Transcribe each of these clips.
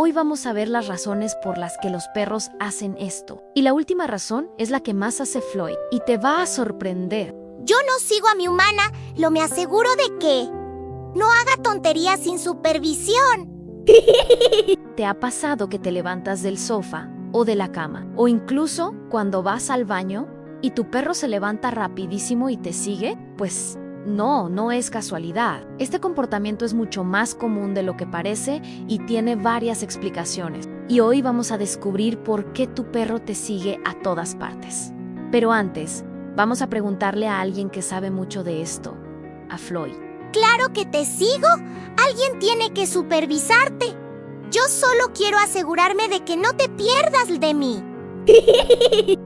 Hoy vamos a ver las razones por las que los perros hacen esto. Y la última razón es la que más hace Floyd, y te va a sorprender. Yo no sigo a mi humana, me aseguro de que no haga tonterías sin supervisión. ¿Te ha pasado que te levantas del sofá o de la cama? O incluso cuando vas al baño y tu perro se levanta rapidísimo y te sigue? Pues no es casualidad. Este comportamiento es mucho más común de lo que parece y tiene varias explicaciones. Y hoy vamos a descubrir por qué tu perro te sigue a todas partes. Pero antes, vamos a preguntarle a alguien que sabe mucho de esto, a Floyd. ¡Claro que te sigo! Alguien tiene que supervisarte. Yo solo quiero asegurarme de que no te pierdas de mí.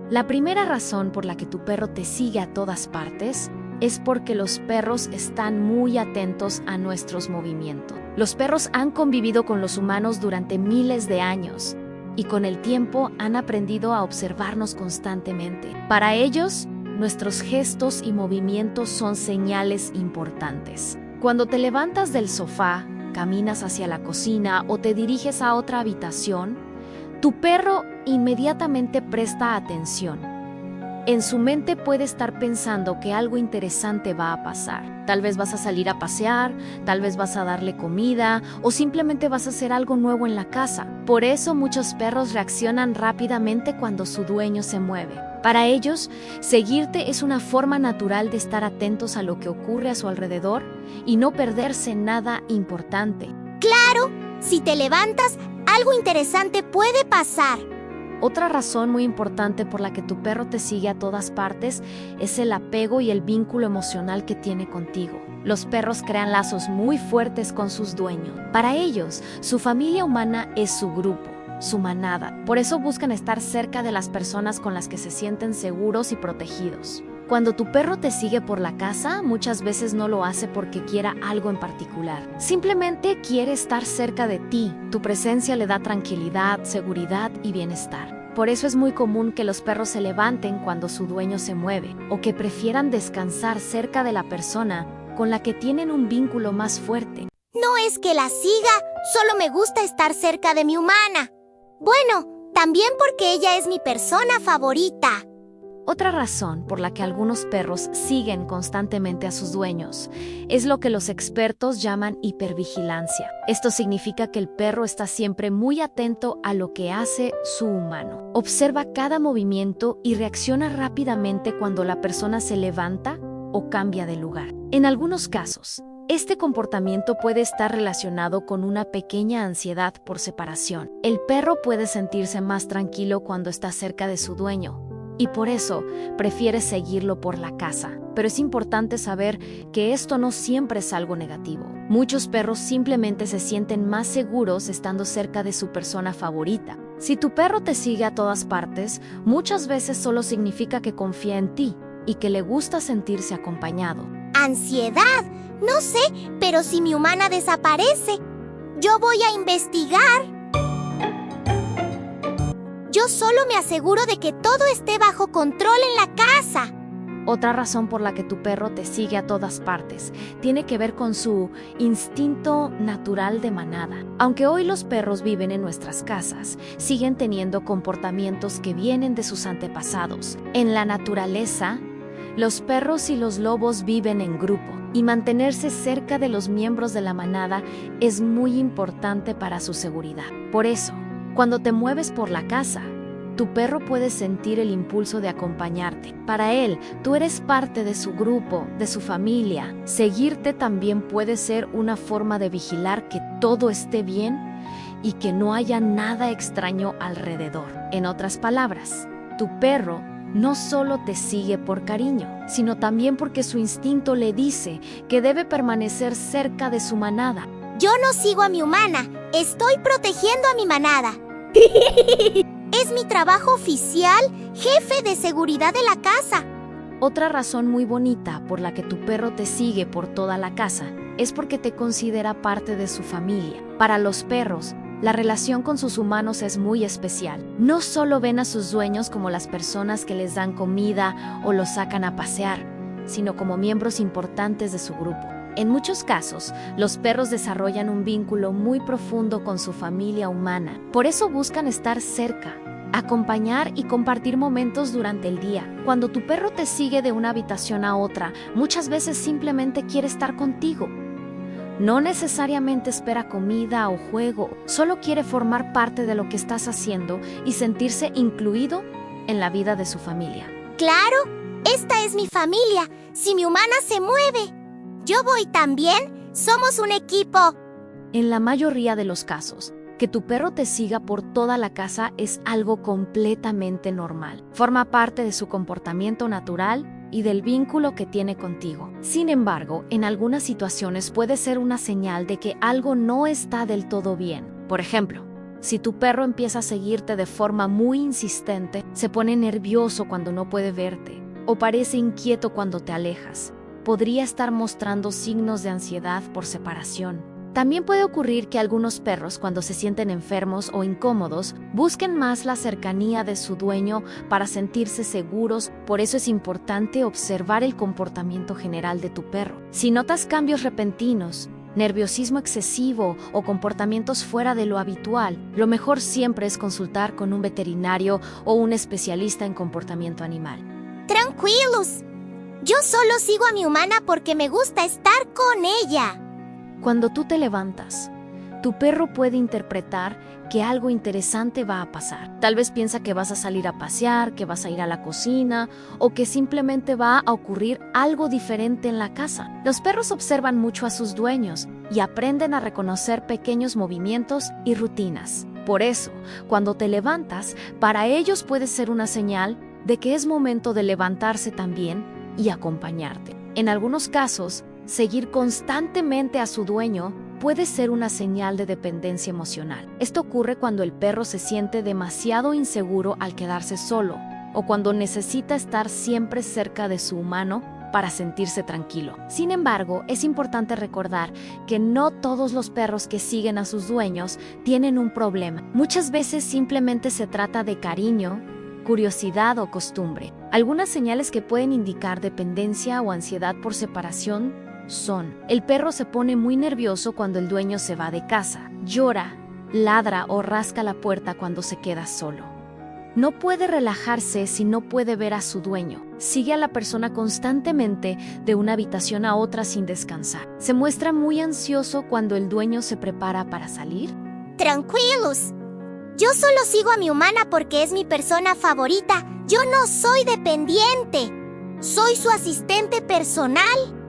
La primera razón por la que tu perro te sigue a todas partes es porque los perros están muy atentos a nuestros movimientos. Los perros han convivido con los humanos durante miles de años y con el tiempo han aprendido a observarnos constantemente. Para ellos, nuestros gestos y movimientos son señales importantes. Cuando te levantas del sofá, caminas hacia la cocina o te diriges a otra habitación, tu perro inmediatamente presta atención. En su mente puede estar pensando que algo interesante va a pasar. Tal vez vas a salir a pasear, tal vez vas a darle comida o simplemente vas a hacer algo nuevo en la casa. Por eso muchos perros reaccionan rápidamente cuando su dueño se mueve. Para ellos, seguirte es una forma natural de estar atentos a lo que ocurre a su alrededor y no perderse nada importante. ¡Claro! Si te levantas, algo interesante puede pasar. Otra razón muy importante por la que tu perro te sigue a todas partes es el apego y el vínculo emocional que tiene contigo. Los perros crean lazos muy fuertes con sus dueños. Para ellos, su familia humana es su grupo, su manada. Por eso buscan estar cerca de las personas con las que se sienten seguros y protegidos. Cuando tu perro te sigue por la casa, muchas veces no lo hace porque quiera algo en particular. Simplemente quiere estar cerca de ti. Tu presencia le da tranquilidad, seguridad y bienestar. Por eso es muy común que los perros se levanten cuando su dueño se mueve, o que prefieran descansar cerca de la persona con la que tienen un vínculo más fuerte. No es que la siga, solo me gusta estar cerca de mi humana. Bueno, también porque ella es mi persona favorita. Otra razón por la que algunos perros siguen constantemente a sus dueños es lo que los expertos llaman hipervigilancia. Esto significa que el perro está siempre muy atento a lo que hace su humano. Observa cada movimiento y reacciona rápidamente cuando la persona se levanta o cambia de lugar. En algunos casos, este comportamiento puede estar relacionado con una pequeña ansiedad por separación. El perro puede sentirse más tranquilo cuando está cerca de su dueño, y por eso prefiere seguirlo por la casa. Pero es importante saber que esto no siempre es algo negativo. Muchos perros simplemente se sienten más seguros estando cerca de su persona favorita. Si tu perro te sigue a todas partes, muchas veces solo significa que confía en ti y que le gusta sentirse acompañado. ¿Ansiedad? No sé, pero si mi humana desaparece, yo voy a investigar. Yo solo me aseguro de que todo esté bajo control en la casa. Otra razón por la que tu perro te sigue a todas partes tiene que ver con su instinto natural de manada. Aunque hoy los perros viven en nuestras casas, siguen teniendo comportamientos que vienen de sus antepasados. En la naturaleza, los perros y los lobos viven en grupo, y mantenerse cerca de los miembros de la manada es muy importante para su seguridad. Por eso, cuando te mueves por la casa, tu perro puede sentir el impulso de acompañarte. Para él, tú eres parte de su grupo, de su familia. Seguirte también puede ser una forma de vigilar que todo esté bien y que no haya nada extraño alrededor. En otras palabras, tu perro no solo te sigue por cariño, sino también porque su instinto le dice que debe permanecer cerca de su manada. Yo no sigo a mi humana, estoy protegiendo a mi manada. Es mi trabajo oficial, jefe de seguridad de la casa. Otra razón muy bonita por la que tu perro te sigue por toda la casa es porque te considera parte de su familia. Para los perros, la relación con sus humanos es muy especial. No solo ven a sus dueños como las personas que les dan comida o los sacan a pasear, sino como miembros importantes de su grupo. En muchos casos, los perros desarrollan un vínculo muy profundo con su familia humana. Por eso buscan estar cerca, acompañar y compartir momentos durante el día. Cuando tu perro te sigue de una habitación a otra, muchas veces simplemente quiere estar contigo. No necesariamente espera comida o juego, solo quiere formar parte de lo que estás haciendo y sentirse incluido en la vida de su familia. ¡Claro! ¡Esta es mi familia! Si mi humana se mueve, yo voy también. Somos un equipo. En la mayoría de los casos, que tu perro te siga por toda la casa es algo completamente normal. Forma parte de su comportamiento natural y del vínculo que tiene contigo. Sin embargo, en algunas situaciones puede ser una señal de que algo no está del todo bien. Por ejemplo, si tu perro empieza a seguirte de forma muy insistente, se pone nervioso cuando no puede verte, o parece inquieto cuando te alejas, podría estar mostrando signos de ansiedad por separación. También puede ocurrir que algunos perros, cuando se sienten enfermos o incómodos, busquen más la cercanía de su dueño para sentirse seguros. Por eso es importante observar el comportamiento general de tu perro. Si notas cambios repentinos, nerviosismo excesivo o comportamientos fuera de lo habitual, lo mejor siempre es consultar con un veterinario o un especialista en comportamiento animal. Tranquilos. Yo solo sigo a mi humana porque me gusta estar con ella. Cuando tú te levantas, tu perro puede interpretar que algo interesante va a pasar. Tal vez piensa que vas a salir a pasear, que vas a ir a la cocina o que simplemente va a ocurrir algo diferente en la casa. Los perros observan mucho a sus dueños y aprenden a reconocer pequeños movimientos y rutinas. Por eso, cuando te levantas, para ellos puede ser una señal de que es momento de levantarse también y acompañarte. En algunos casos, seguir constantemente a su dueño puede ser una señal de dependencia emocional. Esto ocurre cuando el perro se siente demasiado inseguro al quedarse solo o cuando necesita estar siempre cerca de su humano para sentirse tranquilo. Sin embargo, es importante recordar que no todos los perros que siguen a sus dueños tienen un problema. Muchas veces simplemente se trata de cariño, curiosidad o costumbre. Algunas señales que pueden indicar dependencia o ansiedad por separación son: el perro se pone muy nervioso cuando el dueño se va de casa, llora, ladra o rasca la puerta cuando se queda solo. No puede relajarse si no puede ver a su dueño. Sigue a la persona constantemente de una habitación a otra sin descansar. Se muestra muy ansioso cuando el dueño se prepara para salir. Tranquilos. Yo solo sigo a mi humana porque es mi persona favorita. Yo no soy dependiente. Soy su asistente personal.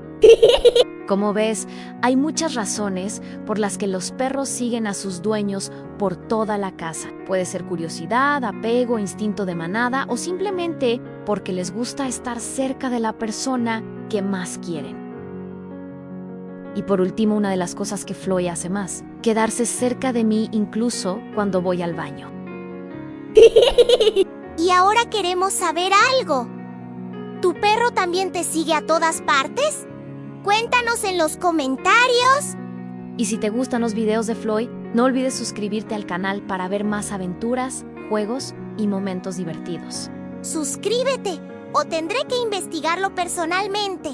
Como ves, hay muchas razones por las que los perros siguen a sus dueños por toda la casa. Puede ser curiosidad, apego, instinto de manada o simplemente porque les gusta estar cerca de la persona que más quieren. Y por último, una de las cosas que Floy hace más: quedarse cerca de mí incluso cuando voy al baño. Y ahora queremos saber algo. ¿Tu perro también te sigue a todas partes? Cuéntanos en los comentarios. Y si te gustan los videos de Floy, no olvides suscribirte al canal para ver más aventuras, juegos y momentos divertidos. Suscríbete o tendré que investigarlo personalmente.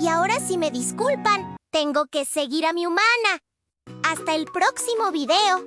Y ahora, si me disculpan, tengo que seguir a mi humana. Hasta el próximo video.